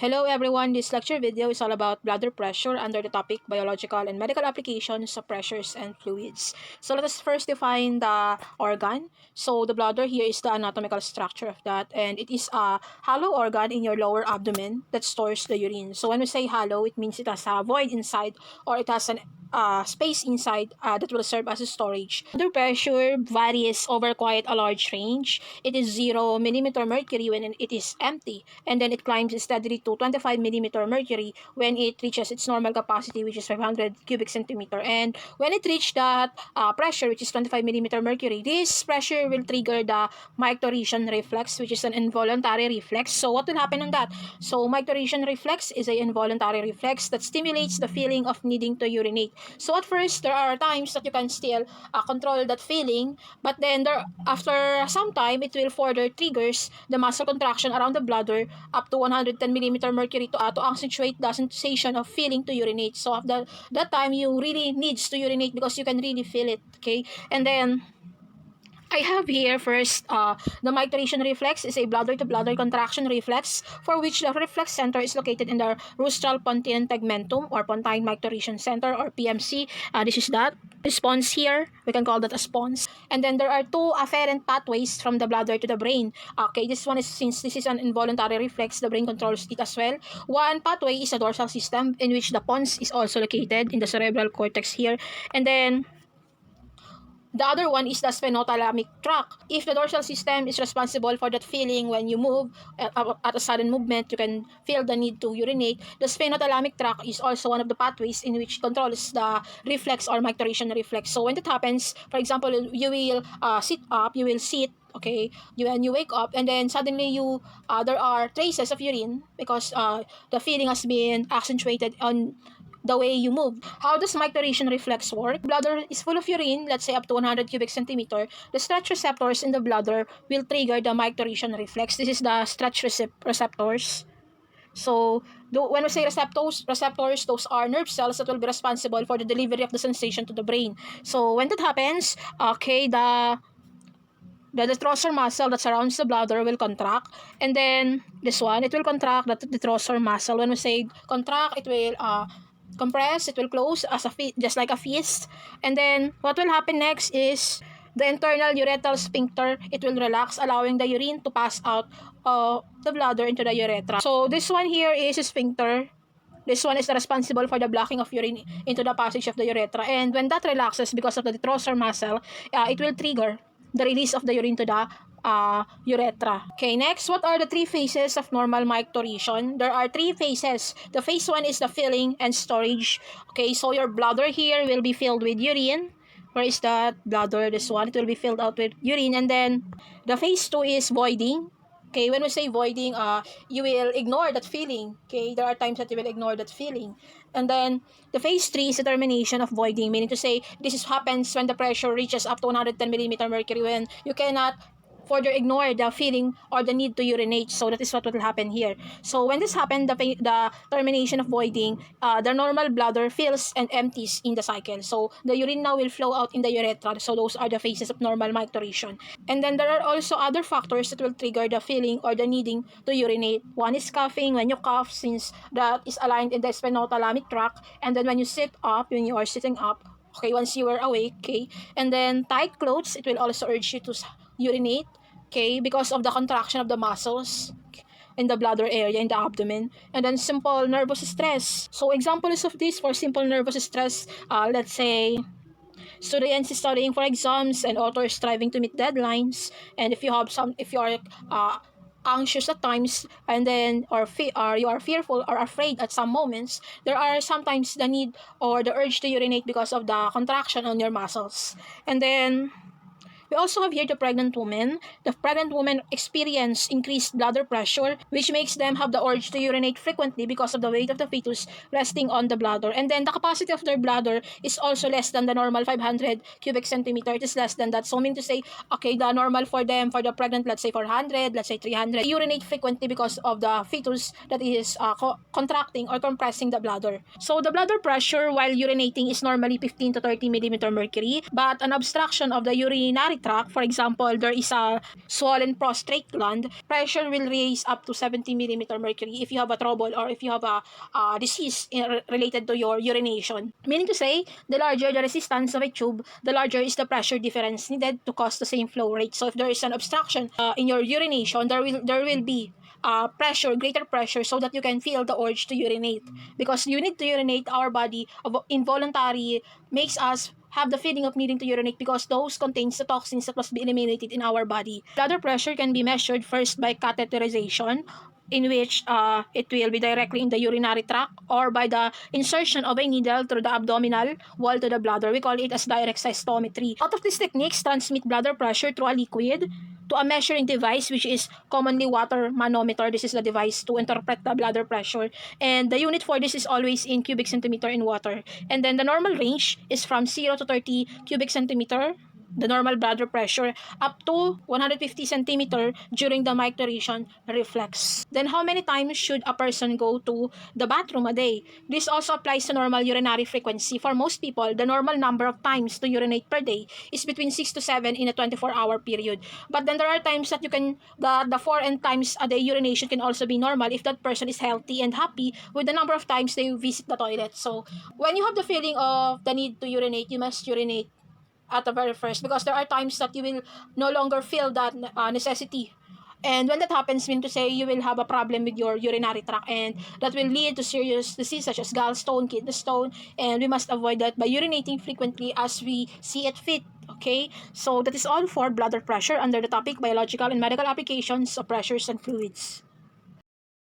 Hello everyone, this lecture video is all about bladder pressure under the topic biological and medical applications of pressures and fluids. So let us first define the organ. So the bladder here is the anatomical structure of that, and it is a hollow organ in your lower abdomen that stores the urine. So when we say hollow, it means it has a void inside, or it has an space inside that will serve as a storage. Bladder pressure varies over quite a large range. It is 0 millimeter mercury when it is empty, and then it climbs steadily to 25 millimeter mercury when it reaches its normal capacity, which is 500 cubic centimeter. And when it reaches that pressure, which is 25 millimeter mercury, this pressure will trigger the micturition reflex, which is an involuntary reflex. So what will happen on that? So micturition reflex is an involuntary reflex that stimulates the feeling of needing to urinate. So at first, there are times that you can still control that feeling, but then after some time, it will further triggers the muscle contraction around the bladder up to 110 millimeter mercury to accentuate the sensation of feeling to urinate. So at that time, you really needs to urinate because you can really feel it, okay? And then I have here first, the micturition reflex is a bladder-to-bladder contraction reflex for which the reflex center is located in the rostral pontine tegmentum or pontine micturition center or PMC. This is that response here. We can call that a spons. And then there are two afferent pathways from the bladder to the brain. Okay, this one is, since this is an involuntary reflex, the brain controls it as well. One pathway is the dorsal system, in which the pons is also located in the cerebral cortex here. And then the other one is the sphenothalamic tract. If the dorsal system is responsible for that feeling when you move, at a sudden movement, you can feel the need to urinate. The sphenothalamic tract is also one of the pathways in which controls the reflex or micturition reflex. So when that happens, for example, you will sit up, okay, when you wake up, and then suddenly there are traces of urine because the feeling has been accentuated on the way you move. How does micturition reflex work? Bladder is full of urine, let's say up to 100 cubic centimeter. The stretch receptors in the bladder will trigger the micturition reflex. This is the stretch receptors. So when we say receptors, those are nerve cells that will be responsible for the delivery of the sensation to the brain. So when that happens, okay, the detrusor muscle that surrounds the bladder will contract, and then this one, it will contract, the detrusor muscle. When we say contract, it will compress, it will close as just like a fist. And then what will happen next is the internal urethral sphincter, it will relax, allowing the urine to pass out of the bladder into the urethra. So this one here is a sphincter. This one is responsible for the blocking of urine into the passage of the urethra. And when that relaxes because of the detrusor muscle, it will trigger the release of the urine to the urethra. Okay, next, what are the three phases of normal micturition? There are three phases. The phase 1 is the filling and storage. Okay, so your bladder here will be filled with urine. Where is that bladder? This one, it will be filled out with urine. And then the phase 2 is voiding. Okay, when we say voiding, you will ignore that feeling. Okay, there are times that you will ignore that feeling. And then the phase 3 is the termination of voiding, meaning to say this happens when the pressure reaches up to 110 millimeter mercury, when you cannot further ignore the feeling or the need to urinate. So that is what will happen here. So when this happens, the termination of voiding, the normal bladder fills and empties in the cycle. So the urine now will flow out in the urethra. So those are the phases of normal micturition. And then there are also other factors that will trigger the feeling or the needing to urinate. One is coughing. When you cough, since that is aligned in the sphenothalamic tract. And then when you sit up, when you are sitting up, okay, once you are awake, okay, and then tight clothes, it will also urge you to urinate, okay, because of the contraction of the muscles in the bladder area, in the abdomen. And then simple nervous stress. So examples of this for simple nervous stress, let's say students studying for exams and authors striving to meet deadlines. And if you are anxious at times, and then or you are fearful or afraid at some moments, there are sometimes the need or the urge to urinate because of the contraction on your muscles. And then we also have here the pregnant woman. The pregnant women experience increased bladder pressure, which makes them have the urge to urinate frequently because of the weight of the fetus resting on the bladder. And then the capacity of their bladder is also less than the normal 500 cubic centimeter. It is less than that. So mean to say, okay, the normal for them, for the pregnant, let's say 400, let's say 300, urinate frequently because of the fetus that is contracting or compressing the bladder. So the bladder pressure while urinating is normally 15 to 30 millimeter mercury, but an obstruction of the urinary tract, for example, there is a swollen prostate gland, pressure will raise up to 70 millimeter mercury if you have a trouble or if you have a disease related to your urination. Meaning to say, the larger the resistance of a tube, the larger is the pressure difference needed to cause the same flow rate. So if there is an obstruction in your urination, there will be greater pressure, so that you can feel the urge to urinate. Because you need to urinate, our body involuntary makes us have the feeling of needing to urinate because those contains the toxins that must be eliminated in our body. Bladder pressure can be measured first by catheterization, in which it will be directly in the urinary tract, or by the insertion of a needle through the abdominal wall to the bladder. We call it as direct cystometry. Both of these techniques transmit bladder pressure through a liquid to a measuring device, which is commonly water manometer. This is the device to interpret the bladder pressure, and the unit for this is always in cubic centimeter in water. And then the normal range is from 0 to 30 cubic centimeter, the normal bladder pressure, up to 150 centimeter during the micturition reflex. Then how many times should a person go to the bathroom a day? This also applies to normal urinary frequency. For most people, the normal number of times to urinate per day is between 6 to 7 in a 24-hour period. But then there are times that you can, the 4 times a day urination can also be normal if that person is healthy and happy with the number of times they visit the toilet. So when you have the feeling of the need to urinate, you must urinate at the very first, because there are times that you will no longer feel that necessity. And when that happens, mean to say, you will have a problem with your urinary tract, and that will lead to serious disease such as gallstone, kidney stone, and we must avoid that by urinating frequently as we see it fit. Okay, so that is all for bladder pressure under the topic biological and medical applications of pressures and fluids.